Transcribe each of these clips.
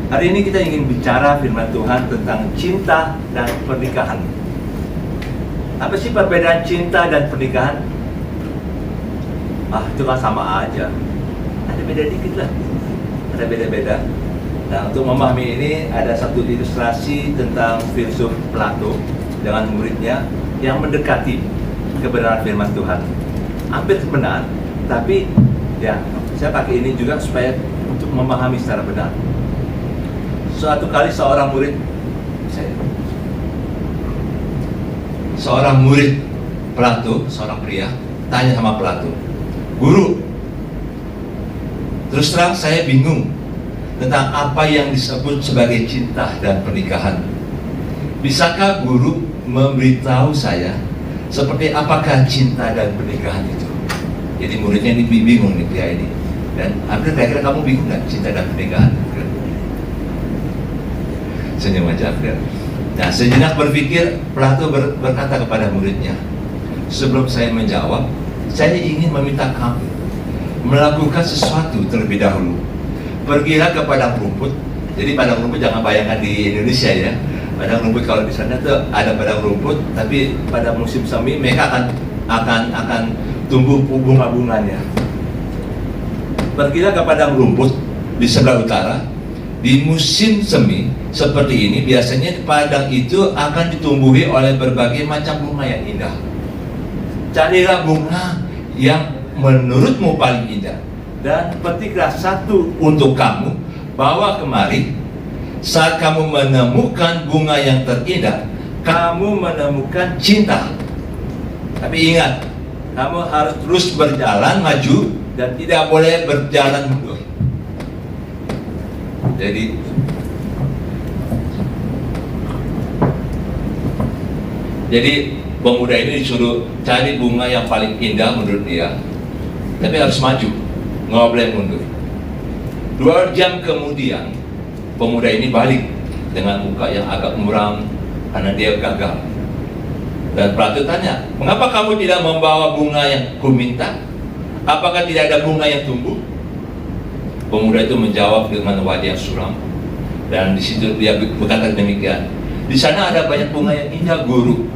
Hari ini kita ingin bicara firman Tuhan tentang cinta dan pernikahan. Apa sih perbedaan cinta dan pernikahan? Itu kan sama aja. Ada beda dikit lah. Ada beda-beda. Nah, untuk memahami ini ada satu ilustrasi tentang filsuf Plato dengan muridnya yang mendekati kebenaran firman Tuhan. Hampir benar, tapi ya saya pakai ini juga supaya untuk memahami secara benar. Suatu kali seorang murid Plato, seorang pria, tanya sama Plato, "Guru, terus terang saya bingung tentang apa yang disebut sebagai cinta dan pernikahan. Bisakah guru memberitahu saya seperti apakah cinta dan pernikahan itu?" Jadi muridnya ini bingung nih, pria ini. Dan April, kira-kira kamu bingung nggak cinta dan pernikahan? Senyum aja, April. Nah, sejenak berpikir, Plato berkata kepada muridnya, "Sebelum saya menjawab, saya ingin meminta kamu melakukan sesuatu terlebih dahulu. Pergilah ke padang rumput." Jadi padang rumput jangan bayangkan di Indonesia ya. Padang rumput kalau di sana tuh ada padang rumput, tapi pada musim semi mereka akan tumbuh bunga-bunganya. Pergilah ke padang rumput di sebelah utara. Di musim semi seperti ini biasanya padang itu akan ditumbuhi oleh berbagai macam bunga yang indah. Carilah bunga yang menurutmu paling indah dan petiklah satu untuk kamu, bawa kemari. Saat kamu menemukan bunga yang terindah, kamu menemukan cinta. Tapi ingat, kamu harus terus berjalan maju dan tidak boleh berjalan mundur. Jadi pemuda ini disuruh cari bunga yang paling indah menurut dia, tapi harus maju, nggak boleh mundur. 2 jam kemudian, pemuda ini balik dengan muka yang agak muram karena dia gagal. Dan Plato tanya, "Mengapa kamu tidak membawa bunga yang kuminta? Apakah tidak ada bunga yang tumbuh?" Pemuda itu menjawab dengan wajah suram, dan di situ dia berkata demikian, "Di sana ada banyak bunga yang indah, guru.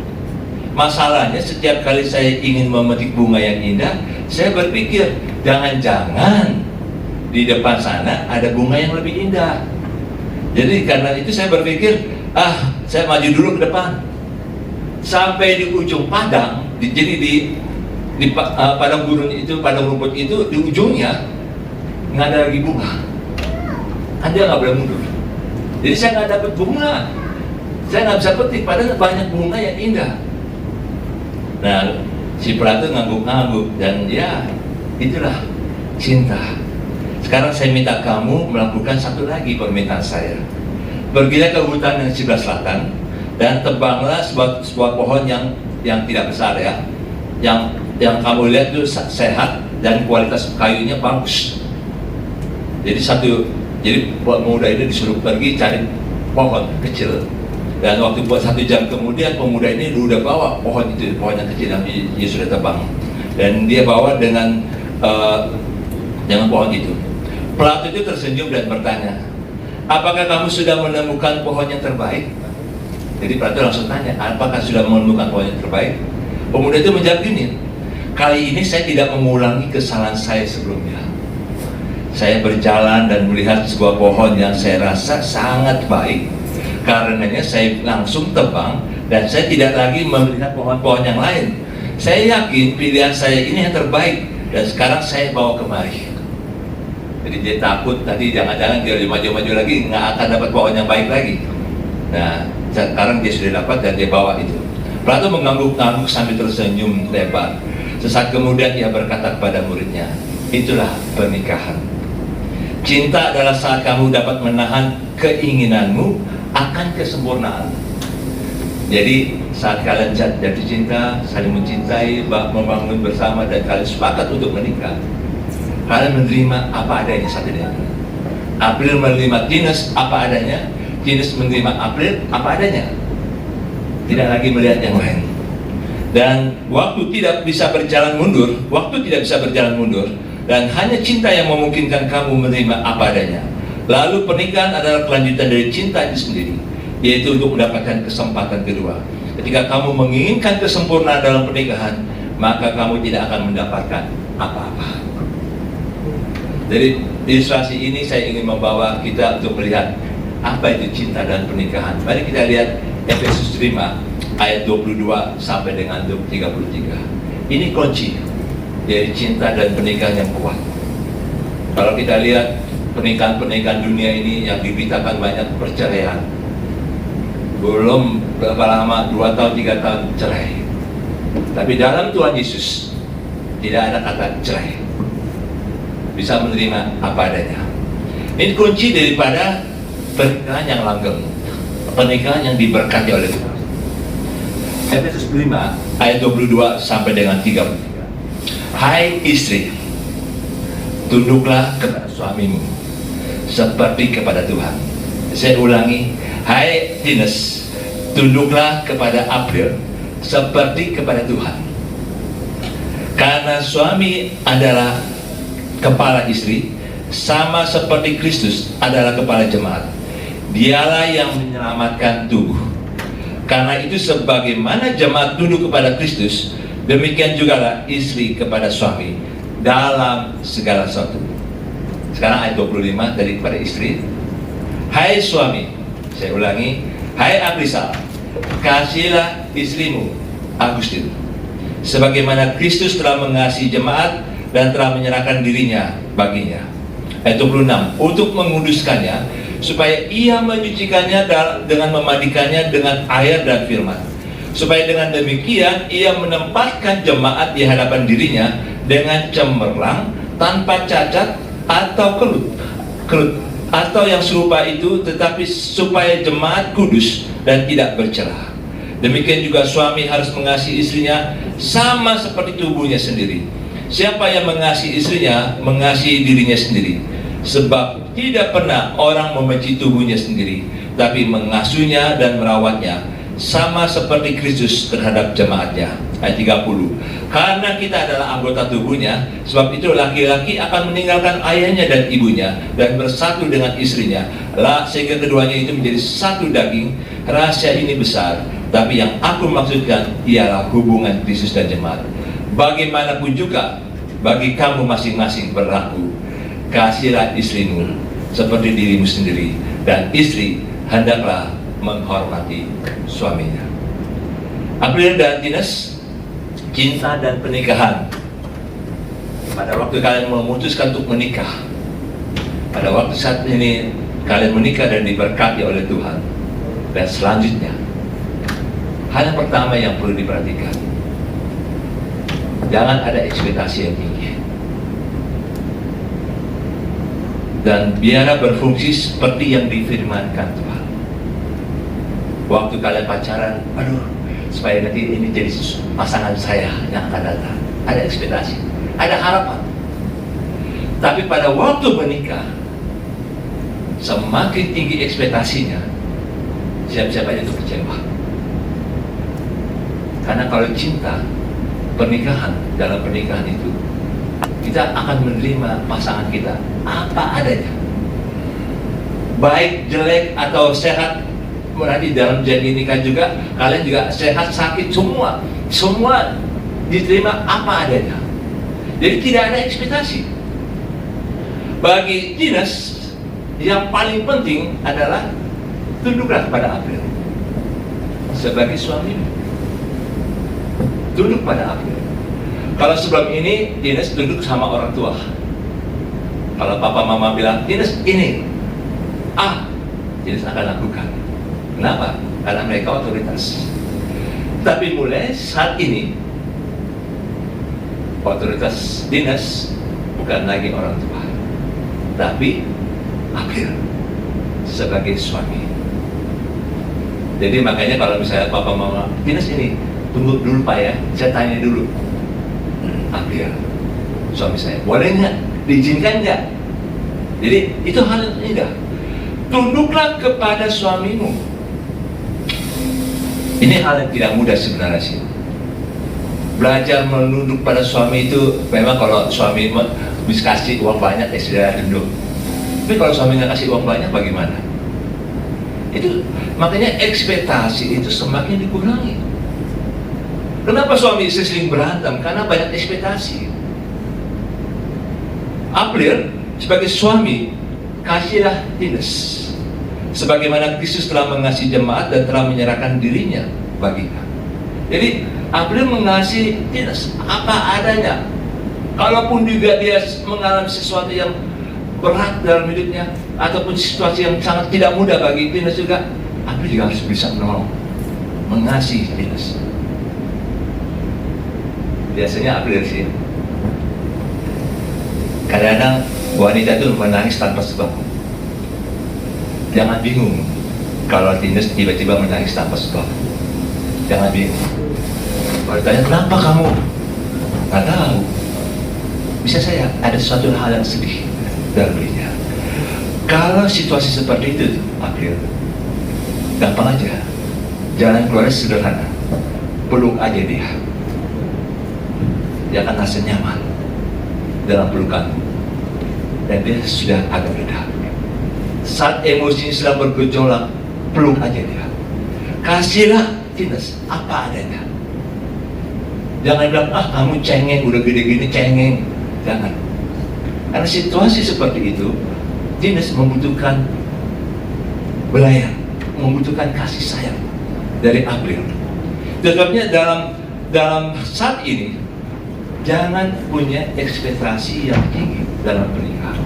Masalahnya setiap kali saya ingin memetik bunga yang indah, saya berpikir jangan-jangan di depan sana ada bunga yang lebih indah. Jadi karena itu saya berpikir, saya maju dulu ke depan. Sampai di ujung padang, jadi di padang gurun itu, padang rumput itu, di ujungnya nggak ada lagi bunga. Anda nggak boleh mundur. Jadi saya nggak dapat bunga, saya nggak bisa petik, padahal banyak bunga yang indah." Nah, si Plato ngangguk-ngangguk, dan ya itulah cinta. Sekarang saya minta kamu melakukan satu lagi permintaan saya. Pergilah ke hutan yang sebelah selatan dan tebanglah sebuah pohon yang tidak besar ya, yang kamu lihat itu sehat dan kualitas kayunya bagus. Jadi pemuda ini disuruh pergi cari pohon kecil, dan waktu buat 1 jam kemudian pemuda ini udah bawa pohon yang kecil yang dia sudah tebang, dan dia bawa dengan pohon itu. Plato itu tersenyum dan bertanya, "Apakah kamu sudah menemukan pohon yang terbaik?" Jadi Plato langsung tanya, "Apakah sudah menemukan pohon yang terbaik?" Pemuda itu menjawab gini, "Kali ini saya tidak mengulangi kesalahan saya sebelumnya. Saya berjalan dan melihat sebuah pohon yang saya rasa sangat baik. Karenanya saya langsung tebang dan saya tidak lagi melihat pohon-pohon yang lain. Saya yakin pilihan saya ini yang terbaik dan sekarang saya bawa kemari." Jadi dia takut tadi jangan-jangan dia maju-maju lagi nggak akan dapat pohon yang baik lagi. Nah, sekarang dia sudah dapat dan dia bawa itu. Plato mengangguk-angguk sambil tersenyum lebar. Sesaat kemudian ia berkata kepada muridnya, "Itulah pernikahan. Cinta adalah saat kamu dapat menahan keinginanmu akan kesempurnaan." Jadi saat kalian jatuh cinta, saling mencintai, membangun bersama, dan kalian sepakat untuk menikah, kalian menerima apa adanya satu dengan lain. April menerima Tinus apa adanya, Tinus menerima April apa adanya, tidak lagi melihat yang lain. Dan waktu tidak bisa berjalan mundur, dan hanya cinta yang memungkinkan kamu menerima apa adanya. Lalu pernikahan adalah kelanjutan dari cinta itu sendiri, yaitu untuk mendapatkan kesempatan kedua. Ketika kamu menginginkan kesempurnaan dalam pernikahan, maka kamu tidak akan mendapatkan apa-apa. Dari ilustrasi ini saya ingin membawa kita untuk melihat apa itu cinta dan pernikahan. Mari kita lihat Efesus 5 ayat 22 sampai dengan 33. Ini kunci dari cinta dan pernikahan yang kuat. Kalau kita lihat pernikahan-pernikahan dunia ini yang diberitakan banyak perceraian, belum berapa lama, 2 tahun, 3 tahun cerai. Tapi dalam Tuhan Yesus tidak ada kata cerai. Bisa menerima apa adanya. Ini kunci daripada pernikahan yang langgeng, pernikahan yang diberkati oleh Tuhan. Efesus 5 ayat 22 sampai dengan 33. Hai istri, tunduklah kepada suamimu seperti kepada Tuhan. Saya ulangi, hai Tines, tunduklah kepada April seperti kepada Tuhan. Karena suami adalah kepala istri, sama seperti Kristus adalah kepala jemaat. Dialah yang menyelamatkan tubuh. Karena itu sebagaimana jemaat tunduk kepada Kristus, demikian jugalah istri kepada suami dalam segala sesuatu. Sekarang ayat 25 dari kepada istri. Hai suami, saya ulangi, hai Abrisal, kasihilah istrimu Agustin, sebagaimana Kristus telah mengasihi jemaat dan telah menyerahkan dirinya baginya. Ayat 26, untuk menguduskannya, supaya ia menyucikannya dengan memandikannya dengan air dan firman, supaya dengan demikian ia menempatkan jemaat di hadapan dirinya dengan cemerlang, tanpa cacat atau kelut atau yang serupa itu, tetapi supaya jemaat kudus dan tidak bercelah. Demikian juga suami harus mengasihi istrinya sama seperti tubuhnya sendiri. Siapa yang mengasihi istrinya, mengasihi dirinya sendiri. Sebab tidak pernah orang membenci tubuhnya sendiri, tapi mengasuhnya dan merawatnya, sama seperti Kristus terhadap jemaatnya. Ayat 30. Karena kita adalah anggota tubuhnya, sebab itu laki-laki akan meninggalkan ayahnya dan ibunya dan bersatu dengan istrinya, sehingga keduanya itu menjadi satu daging. Rahasia ini besar, tapi yang aku maksudkan ialah hubungan Kristus dan jemaat. Bagaimanapun juga bagi kamu masing-masing berlaku, kasihilah istrimu seperti dirimu sendiri, dan istri hendaklah menghormati suaminya. April dan Tines, cinta dan pernikahan. Pada waktu kalian memutuskan untuk menikah, pada waktu saat ini kalian menikah dan diberkati oleh Tuhan, dan selanjutnya, hal yang pertama yang perlu diperhatikan, jangan ada ekspektasi yang tinggi, dan biarlah berfungsi seperti yang difirmankan Tuhan. Waktu kalian pacaran, aduh, supaya nanti ini jadi pasangan saya yang akan datang. Ada ekspektasi, ada harapan. Tapi pada waktu menikah, semakin tinggi ekspektasinya, siap-siap aja untuk kecewa. Karena kalau cinta, pernikahan, dalam pernikahan itu, kita akan menerima pasangan kita apa adanya. Baik, jelek, atau sehat. Nanti dalam janji nikah juga, kalian juga sehat, sakit, semua diterima apa adanya. Jadi tidak ada ekspektasi. Bagi Tines, yang paling penting adalah tunduklah pada April sebagai suamimu. Tunduk pada April. Kalau sebelum ini Tines tunduk sama orang tua. Kalau papa mama bilang Tines ini, Tines akan lakukan. Kenapa? Karena mereka otoritas. Tapi mulai saat ini, otoritas Tines bukan lagi orang tua, tapi April sebagai suami. Jadi makanya kalau misalnya papa mama, Tines ini, tunggu dulu Pak ya, saya tanya dulu. April, suami saya, boleh nggak? Diizinkan nggak? Jadi itu hal yang indah. Tunduklah kepada suamimu. Ini hal yang tidak mudah sebenarnya sih. Belajar menunduk pada suami itu, memang kalau suami bisa kasih uang banyak, ya sudah tunduk. Tapi kalau suaminya kasih uang banyak bagaimana? Itu makanya ekspektasi itu semakin dikurangi. Kenapa suami istri sering berantem? Karena banyak ekspektasi. April sebagai suami, kasihlah Ines sebagaimana Kristus telah mengasihi jemaat dan telah menyerahkan dirinya baginya. Jadi April mengasihi Ines apa adanya. Kalaupun juga dia mengalami sesuatu yang berat dalam hidupnya ataupun situasi yang sangat tidak mudah bagi Ines juga, April juga harus bisa menolong, mengasihi Ines. Biasanya April sih, kadang-kadang wanita itu menangis tanpa sebab. Jangan bingung kalau Ines tiba-tiba menangis tanpa sebab. Jangan bingung. Kalau ditanya kenapa kamu, nggak tahu. Bisa saya ada suatu hal yang sedih dalam dirinya. Kalau situasi seperti itu, April, gampang aja. Jalan keluarnya sederhana. Peluk aja dia. Dia akan merasa nyaman dalam pelukanmu. Dan dia sudah agak reda. Saat emosinya sedang bergejolak, peluk aja dia. Kasihlah Ines apa adanya. Jangan bilang, kamu cengeng, udah gede gini cengeng. Jangan. Karena situasi seperti itu, Ines membutuhkan belayan, membutuhkan kasih sayang dari April. Sebabnya dalam saat ini, jangan punya ekspektasi yang tinggi dalam pernikahan.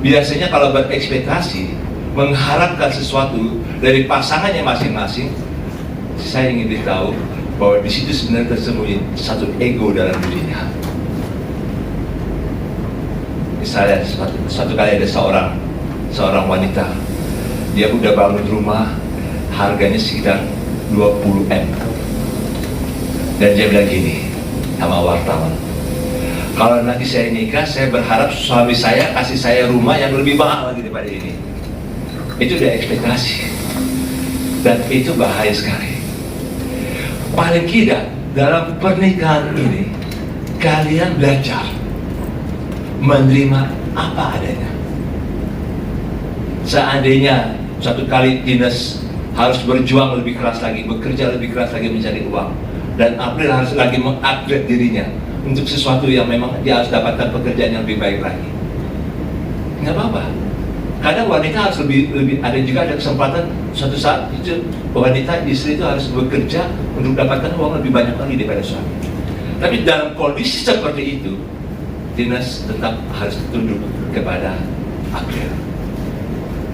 Biasanya kalau berekspektasi, mengharapkan sesuatu dari pasangannya masing-masing, saya ingin beritahu bahwa di situ sebenarnya tersembunyi satu ego dalam dirinya. Misalnya suatu kali ada seorang wanita, dia udah bangun rumah, harganya sekitar 20 M, dan dia bilang gini sama wartawan, kalau nanti saya nikah, saya berharap suami saya kasih saya rumah yang lebih mahal lagi daripada ini. Itu udah ekspektasi, dan itu bahaya sekali. Paling tidak dalam pernikahan ini, kalian belajar menerima apa adanya. Seandainya satu kali Ines harus berjuang lebih keras lagi, bekerja lebih keras lagi mencari uang, dan April harus lagi mengupgrade dirinya untuk sesuatu yang memang dia harus dapatkan pekerjaan yang lebih baik lagi, nggak apa-apa. Kadang wanita harus lebih ada juga ada kesempatan suatu saat itu wanita istri itu harus bekerja untuk dapatkan uang lebih banyak lagi daripada suami. Tapi dalam kondisi seperti itu, Ines tetap harus tunduk kepada April.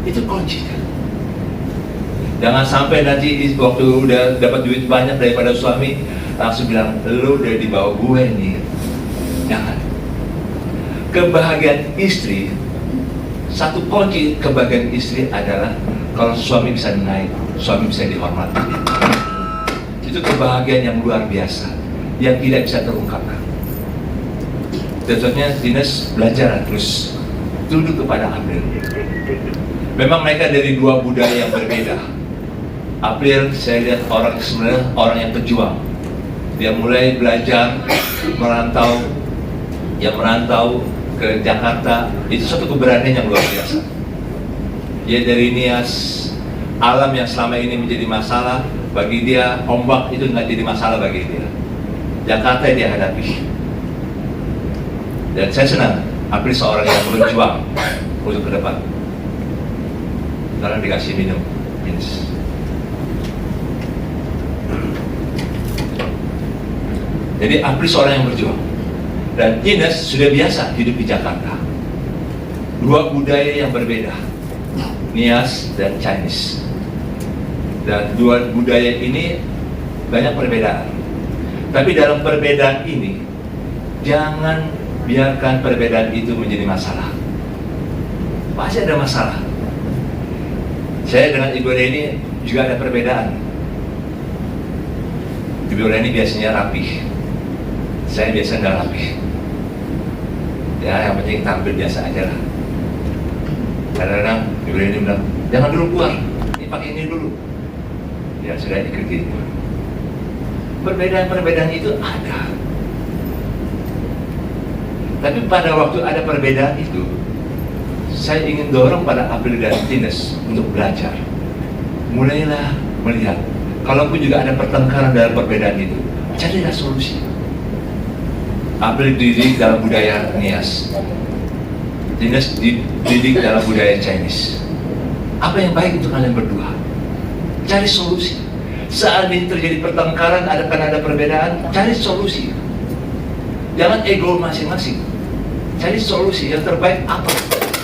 Itu kunci kan. Jangan sampai nanti waktu udah dapat duit banyak daripada suami langsung bilang, lu udah di bawah gue nih. Jangan. Kebahagiaan istri, satu kunci kebahagiaan istri adalah kalau suami bisa naik, suami bisa dihormati. Itu kebahagiaan yang luar biasa, yang tidak bisa terungkapkan. Contohnya Ines belajar terus tunduk kepada April. Memang mereka dari dua budaya yang berbeda. April saya lihat sebenarnya orang yang pejuang. Dia mulai belajar merantau ke Jakarta, itu satu keberanian yang luar biasa. Dia dari Nias, alam yang selama ini menjadi masalah bagi dia, ombak itu nggak jadi masalah bagi dia. Jakarta dia hadapi. Dan saya senang, April seorang yang berjuang untuk ke depan. Sekarang dikasih minum, Ines. Jadi April seorang yang berjuang. Dan Ines sudah biasa hidup di Jakarta. Dua budaya yang berbeda, Nias dan Chinese. Dan dua budaya ini banyak perbedaan. Tapi dalam perbedaan ini, jangan biarkan perbedaan itu menjadi masalah. Pasti ada masalah. Saya dengan Ibu Reni juga ada perbedaan. Ibu Reni biasanya rapi, saya biasa nggak rapi. Ya, yang penting tampil biasa aja lah. Kadang-kadang Ibu Reni bilang, jangan dulu keluar, ini pakai ini dulu. Ya sudah ikuti. Perbedaan-perbedaan itu ada. Tapi pada waktu ada perbedaan itu, saya ingin dorong pada April dan Tines untuk belajar. Mulailah melihat, kalaupun juga ada pertengkaran dalam perbedaan itu, carilah solusi. April dididik dalam budaya Nias, Tines dididik dalam budaya Chinese. Apa yang baik untuk kalian berdua? Cari solusi. Saat ini terjadi pertengkaran, ada perbedaan, cari solusi. Jangan ego masing-masing. Cari solusi yang terbaik apa?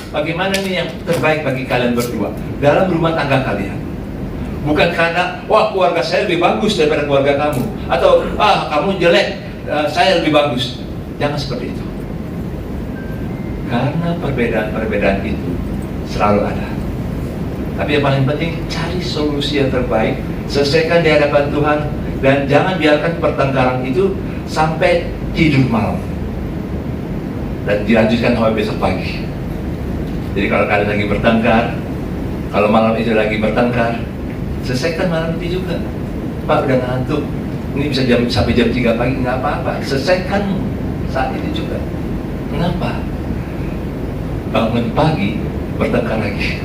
Bagaimana nih yang terbaik bagi kalian berdua dalam rumah tangga kalian? Bukan karena, wah keluarga saya lebih bagus daripada keluarga kamu, atau kamu jelek, saya lebih bagus. Jangan seperti itu. Karena perbedaan-perbedaan itu selalu ada. Tapi yang paling penting, cari solusi yang terbaik, selesaikan di hadapan Tuhan, dan jangan biarkan pertengkaran itu sampai tidur malam dan dilanjutkan sampai besok pagi. Jadi kalau kalian lagi bertengkar, kalau malam itu lagi bertengkar, selesaikan malam itu juga. Pak udah ngantuk, ini bisa sampai jam 3 pagi, nggak apa-apa, selesaikan saat itu juga. Kenapa? Bangun pagi, bertengkar lagi,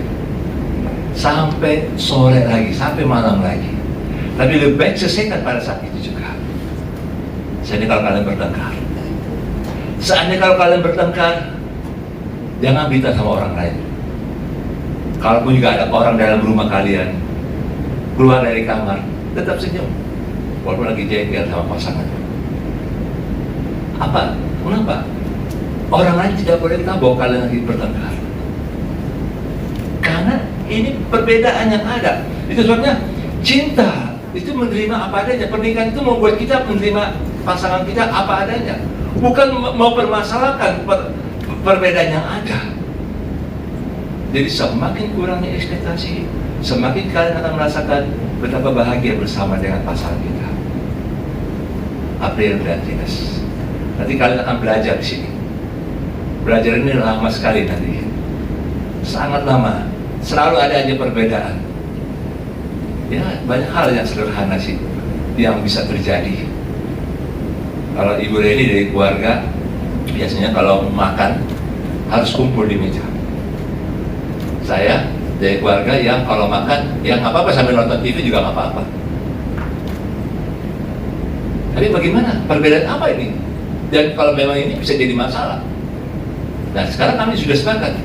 sampai sore lagi, sampai malam lagi. Tapi lebih baik selesaikan pada saat itu juga. Seandainya kalau kalian bertengkar, jangan berita sama orang lain. Kalaupun juga ada orang dalam rumah kalian, keluar dari kamar, tetap senyum, walaupun lagi jengkel sama pasangan. Apa? Kenapa? Orang lain tidak boleh tahu bahwa kalian lagi bertengkar. Karena ini perbedaan yang ada. Itu sebabnya cinta itu menerima apa adanya. Pernikahan itu membuat kita menerima pasangan kita apa adanya, bukan mau permasalahkan perbedaan yang ada. Jadi semakin kurangnya ekspektasi, semakin kalian akan merasakan betapa bahagia bersama dengan pasangan kita. April dan Tines, nanti kalian akan belajar di sini. Belajar ini lama sekali nanti, sangat lama. Selalu ada aja perbedaan. Ya banyak hal yang sederhana sih yang bisa terjadi. Kalau Ibu Reni dari keluarga, biasanya kalau makan harus kumpul di meja. Saya dari keluarga yang kalau makan, ya nggak apa-apa sambil nonton TV juga nggak apa-apa. Tapi bagaimana? Perbedaan apa ini? Dan kalau memang ini bisa jadi masalah. Nah sekarang kami sudah sepakat,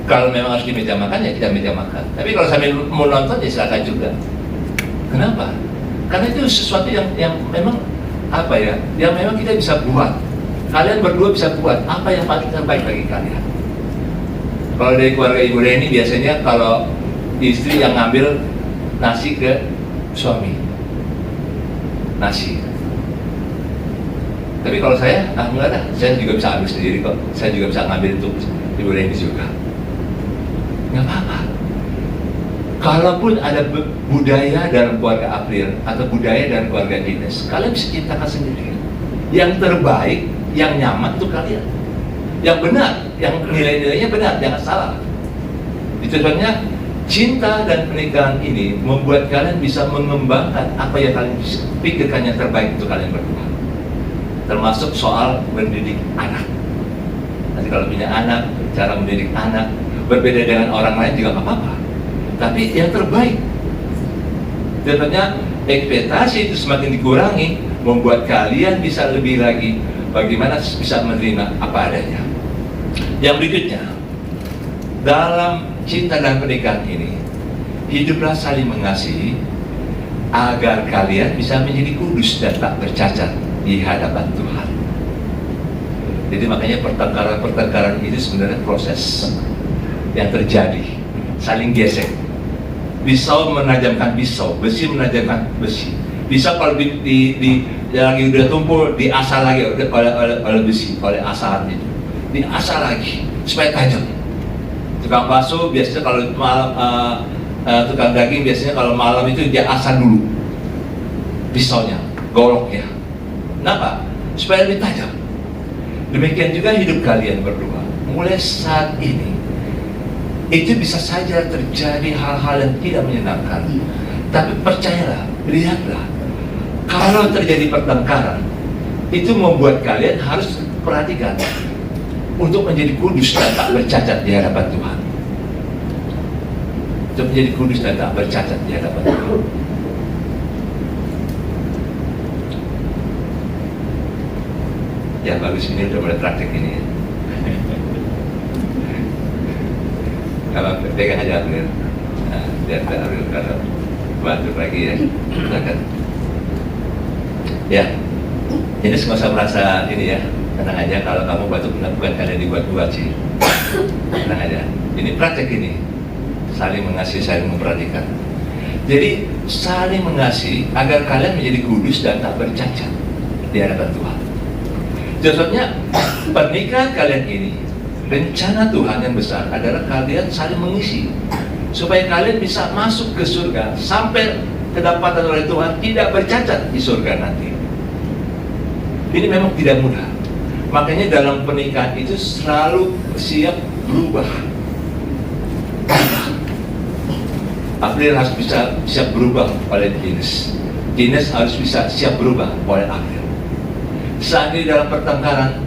kalau memang harus di meja makan, ya kita meja makan. Tapi kalau sambil mau nonton, ya silakan juga. Kenapa? Karena itu sesuatu yang memang apa ya, yang memang kita bisa buat. Kalian berdua bisa buat apa yang paling terbaik bagi kalian. Kalau dari keluarga Ibu Reni, biasanya kalau istri yang ngambil nasi ke suami, nasi. Tapi kalau saya, enggak ada, saya juga bisa ambil sendiri kok. Saya juga bisa ngambil untuk Ibu Reni juga. Nggak apa-apa. Kalaupun ada budaya dalam keluarga April atau budaya dalam keluarga Tines, kalian bisa ciptakan sendiri. Yang terbaik, yang nyaman untuk kalian. Yang benar, yang nilai-nilainya benar, jangan salah. Itu sebabnya cinta dan pernikahan ini membuat kalian bisa mengembangkan apa yang kalian pikirkan yang terbaik untuk kalian berdua. Termasuk soal mendidik anak. Nanti kalau punya anak, cara mendidik anak berbeda dengan orang lain juga nggak apa-apa. Tapi yang terbaik. Tentunya ekspektasi itu semakin dikurangi, membuat kalian bisa lebih lagi bagaimana bisa menerima apa adanya. Yang berikutnya, dalam cinta dan pernikahan ini, hiduplah saling mengasihi agar kalian bisa menjadi kudus dan tak bercacat di hadapan Tuhan. Jadi makanya pertengkaran itu sebenarnya proses yang terjadi, saling gesek. Pisau menajamkan pisau, besi menajamkan besi. Bisa kalau lagi udah tumpul, diasah lagi oleh besi, oleh asahan itu, diasah lagi supaya tajam. Tukang bakso biasanya kalau malam, tukang daging biasanya kalau malam itu dia asah dulu pisaunya, goloknya. Kenapa? Supaya lebih tajam. Demikian juga hidup kalian berdua. Mulai saat ini, itu bisa saja terjadi hal-hal yang tidak menyenangkan. Tapi percayalah, lihatlah, kalau terjadi pertengkaran, itu membuat kalian harus perhatikan untuk menjadi kudus dan tak bercacat di hadapan Tuhan. untuk menjadi kudus dan tak bercacat di hadapan Tuhan. Ya bagus, ini udah mulai praktik ini. Kalau pegang aja April, nah, biar ke April kalau bantu lagi ya, silakan. Ya, ini semua saya merasa ini ya, tenang aja kalau kamu batuk bukan karena dibuat-buat sih. Tenang aja, ini praktek ini, saling mengasihi, saling memperhatikan. Jadi saling mengasihi agar kalian menjadi kudus dan tak bercacat di hadapan Tuhan. Contohnya pernikahan kalian ini, rencana Tuhan yang besar adalah kalian saling mengisi supaya kalian bisa masuk ke surga sampai kedapatan oleh Tuhan, tidak bercacat di surga nanti. Ini memang tidak mudah. Makanya dalam pernikahan itu selalu siap berubah. April harus bisa siap berubah oleh Ines. Ines harus bisa siap berubah oleh April. Saat ini dalam pertengkaran,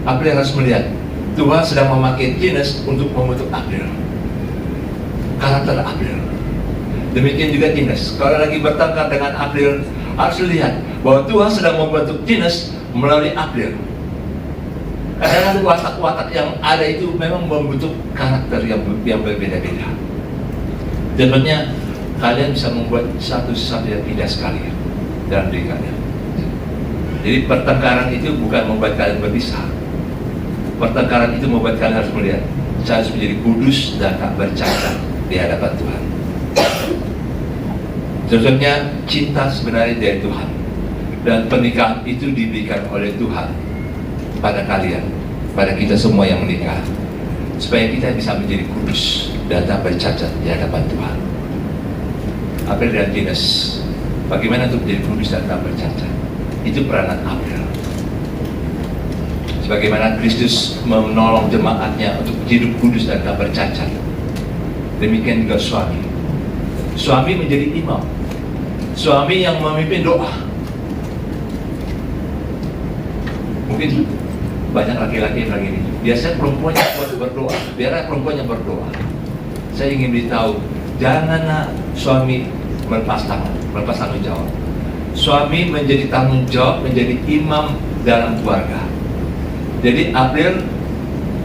April harus melihat Tuhan sedang memakai Ines untuk membentuk April, karakter April. Demikian juga Ines, kalau lagi bertengkar dengan April, harus lihat bahwa Tuhan sedang membentuk Ines melalui April. Karena watak-watak yang ada itu memang membentuk karakter yang berbeda-beda. Contohnya, kalian bisa membuat satu-satu yang indah sekali dalam diri kalian. Jadi pertengkaran itu bukan membuat kalian berpisah. Pertengkaran itu membuat kalian harus melihat, saya harus menjadi kudus dan tak bercacat di hadapan Tuhan. Contohnya, cinta sebenarnya dari Tuhan. Dan pernikahan itu diberikan oleh Tuhan pada kalian, pada kita semua yang menikah, supaya kita bisa menjadi kudus dan tak bercacat di hadapan Tuhan. April dan Ines, bagaimana untuk menjadi kudus dan tak bercacat? Itu peranan April. Sebagaimana Kristus menolong jemaatnya untuk hidup kudus dan tak bercacat, demikian juga suami. Suami menjadi imam, suami yang memimpin doa. Mungkin banyak laki-laki yang begini, biasanya perempuan yang berdoa, biarlah perempuan yang berdoa. Saya ingin beritahu, janganlah suami melepas tanggung jawab. Suami menjadi tanggung jawab, menjadi imam dalam keluarga. Jadi April,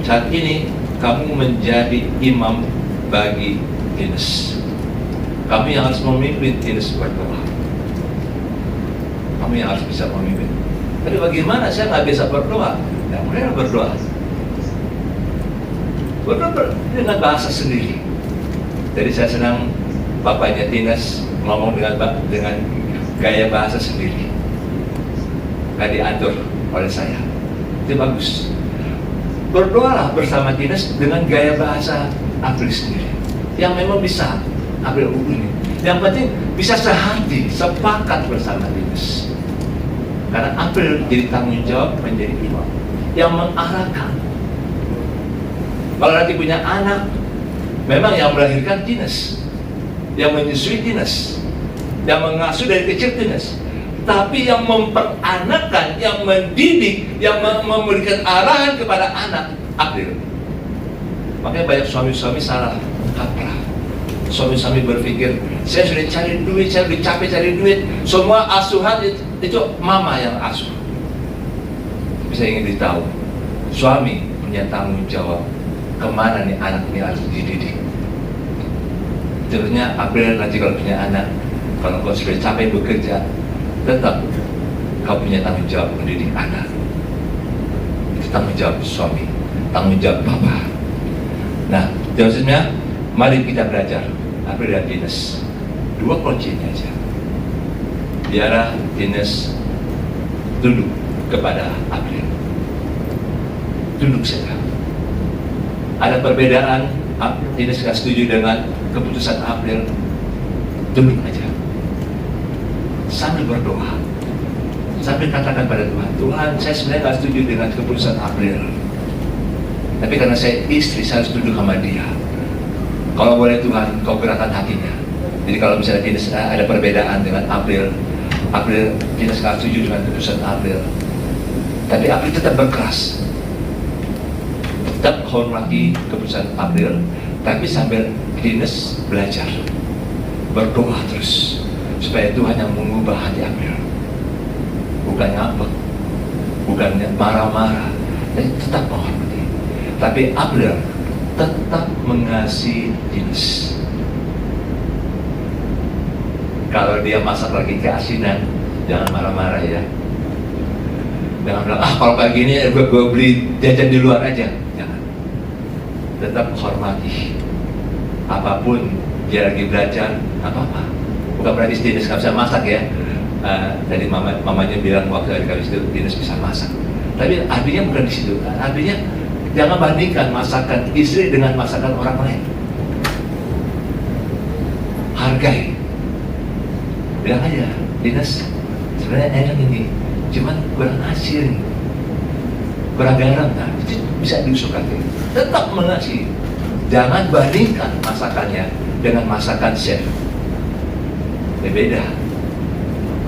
saat ini kamu menjadi imam bagi Ines. Kamu yang harus memimpin Ines berdoa. Kamu yang harus bisa memimpin. Tapi bagaimana saya nggak bisa berdoa? Ya, mulai berdoa. Berdoa dengan bahasa sendiri. Jadi saya senang bapaknya Ines ngomong dengan gaya bahasa sendiri, nggak diatur oleh saya. Itu bagus. Berdoalah bersama Ines dengan gaya bahasa April sendiri, yang memang bisa April hubungi. Yang penting bisa sehati, sepakat bersama Ines. Karena April jadi tanggung jawab menjadi imam yang mengarahkan. Kalau nanti punya anak, memang yang melahirkan Ines, yang menyusui Ines, yang mengasuh dari kecil Ines. Tapi yang memperanakan, yang mendidik, yang memberikan arahan kepada anak, April. Makanya banyak suami-suami salah kaprah. Suami-suami berpikir, saya sudah cari duit, saya sudah capek cari duit, semua asuhan itu mama yang asuh. Tapi saya ingin beritahu, suami punya tanggung jawab kemana nih anak ini harus dididik. Tentunya April nanti kalau punya anak, kalau kau sudah capek bekerja, tetap kau punya tanggung jawab mendidik anak. Itu tanggung jawab suami, tanggung jawab papa. Nah, maksudnya mari kita belajar April dan Ines. Dua kuncinya aja. Biarlah Ines tunduk kepada April. Tunduk saja. Ada perbedaan, Ines tidak setuju dengan keputusan April, tunduk aja. Sambil berdoa, sambil katakan pada Tuhan, Tuhan, saya sebenarnya tidak setuju dengan keputusan April, tapi karena saya istri, saya harus tunduk sama dia. Kalau boleh Tuhan, kau gerakan hatinya. Jadi kalau misalnya Ines ada perbedaan dengan April Ines tidak setuju dengan keputusan April, tapi April tetap berkeras, tetap hormati keputusan April, tapi sambil Ines belajar berdoa terus supaya Tuhan yang mengubah hati April. Bukan ngambek, bukannya marah-marah, tapi tetap menghormati. Tapi April tetap mengasihi Ines. Kalau dia masak lagi keasinan, jangan marah-marah ya. Jangan bilang, kalau kayak gini gue beli jajan di luar aja. Jangan. Tetap menghormati. Apapun dia lagi belajar, apa-apa. Bukan berarti Ines nggak bisa masak ya. Tadi mamanya bilang waktu hari Kamis itu Ines bisa masak. Tapi artinya bukan di situ. Artinya jangan bandingkan masakan istri dengan masakan orang lain. Hargai. Bilang aja, Ines sebenarnya enak ini, cuman kurang asin, kurang garam, nah itu bisa diusulkan. Tetap mengasihi. Jangan bandingkan masakannya dengan masakan chef. Beda.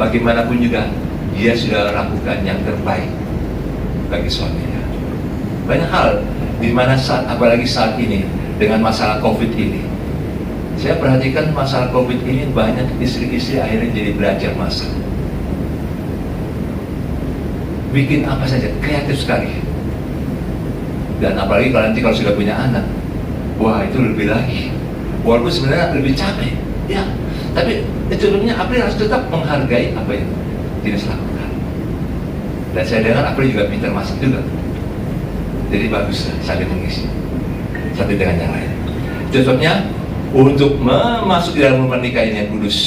Bagaimanapun juga dia sudah lakukan yang terbaik bagi suaminya. Banyak hal di mana apalagi saat ini dengan masalah COVID ini, saya perhatikan masalah COVID ini banyak istri-istri akhirnya jadi belajar masak. Bikin apa saja, kreatif sekali. Dan apalagi kalau nanti sudah punya anak, wah itu lebih lagi. Walaupun sebenarnya lebih capek, ya. Tapi ujungnya April harus tetap menghargai apa yang Ines lakukan. Dan saya dengar April juga pintar masak juga. Jadi bagus lah, saling mengisi satu dengan yang lain. Contohnya untuk masuk di dalam rumah nikah ini yang kudus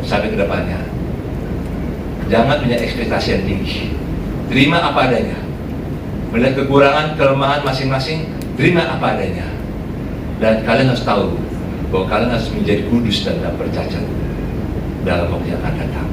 sampai ke depannya, jangan punya ekspektasi yang tinggi. Terima apa adanya. Melihat kekurangan, kelemahan masing-masing, terima apa adanya. Dan kalian harus tahu bahwa kalian harus menjadi kudus dan tak bercacat dalam waktu yang akan datang.